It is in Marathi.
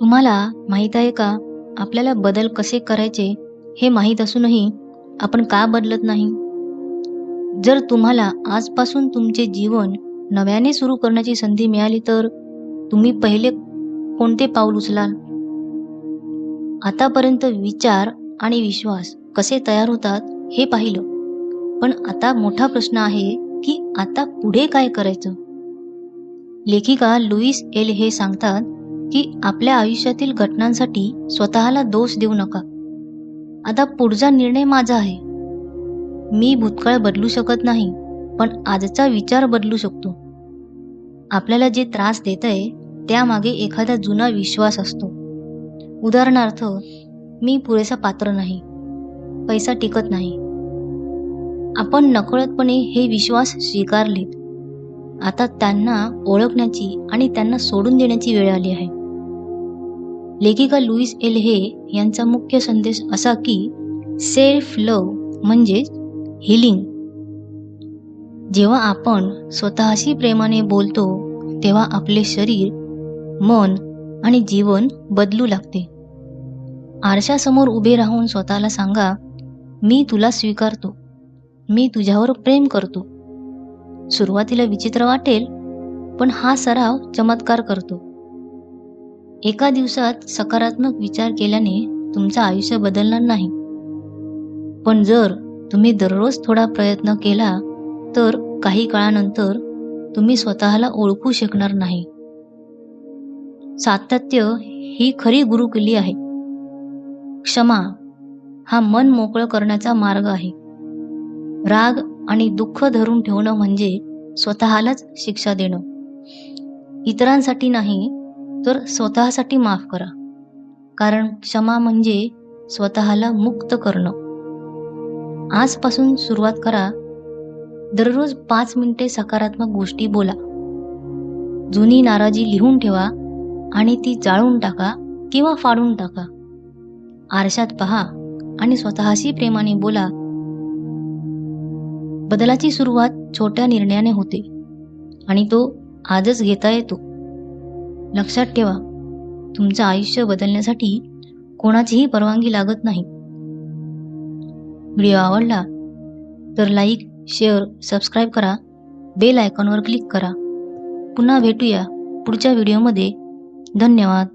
तुम्हाला माहीत आहे का, आपल्याला बदल कसे करायचे हे माहीत असूनही आपण का बदलत नाही? जर तुम्हाला आजपासून तुमचे जीवन नव्याने सुरू करण्याची संधी मिळाली तर तुम्ही पहिले कोणते पाऊल उचलाल? आतापर्यंत विचार आणि विश्वास कसे तयार होतात हे पाहिलं, पण आता मोठा प्रश्न आहे की आता पुढे काय करायचं? लेखिका लुईस एल हे सांगतात की आपल्या आयुष्यातील घटनांसाठी स्वतःला दोष देऊ नका. आता पुढचा निर्णय माझा आहे. मी भूतकाळ बदलू शकत नाही, पण आजचा विचार बदलू शकतो. आपल्याला जे त्रास देतंय त्यामागे एखादा जुना विश्वास असतो. उदाहरणार्थ, मी पुरेसा पात्र नाही, पैसा टिकत नाही. आपण नकळतपणे हे विश्वास स्वीकारलेत. आता त्यांना ओळखण्याची आणि त्यांना सोडून देण्याची वेळ आली आहे. लेखिका लुईस एल हे यांचा मुख्य संदेश असा की सेल्फ लव्ह म्हणजे हिलिंग. जेव्हा आपण स्वतःशी प्रेमाने बोलतो तेव्हा आपले शरीर, मन आणि जीवन बदलू लागते. आरशासमोर उभे राहून स्वतःला सांगा, मी तुला स्वीकारतो, मी तुझ्यावर प्रेम करतो. सुरुवातीला विचित्र वाटेल, पण हा सराव चमत्कार करतो. एका दिवसात सकारात्मक विचार केल्याने तुमचं आयुष्य बदलणार नाही, पण जर तुम्ही दररोज थोडा प्रयत्न केला तर काही काळानंतर तुम्ही स्वतःला ओळखू शकणार नाही. सातत्य ही खरी गुरुकिल्ली आहे. क्षमा हा मन मोकळं करण्याचा मार्ग आहे. राग आणि दुःख धरून ठेवणं म्हणजे स्वतःलाच शिक्षा देणं. इतरांसाठी नाही तर स्वतःसाठी माफ करा, कारण क्षमा म्हणजे स्वतःला मुक्त करणं. आजपासून सुरुवात करा. दररोज 5 मिनिटे सकारात्मक गोष्टी बोला. जुनी नाराजी लिहून ठेवा आणि ती जाळून टाका किंवा फाडून टाका. आरशात पहा आणि स्वतःशी प्रेमाने बोला. बदलाची सुरुवात छोट्या निर्णयाने होते आणि तो आजच घेता येतो. लक्षात ठेवा, तुमचं आयुष्य बदलण्यासाठी कोणाचीही परवानगी लागत नाही. व्हिडिओ आवडला तर लाईक, शेअर, सबस्क्राईब करा. बेल आयकॉनवर क्लिक करा. पुन्हा भेटूया पुढच्या व्हिडिओमध्ये. धन्यवाद.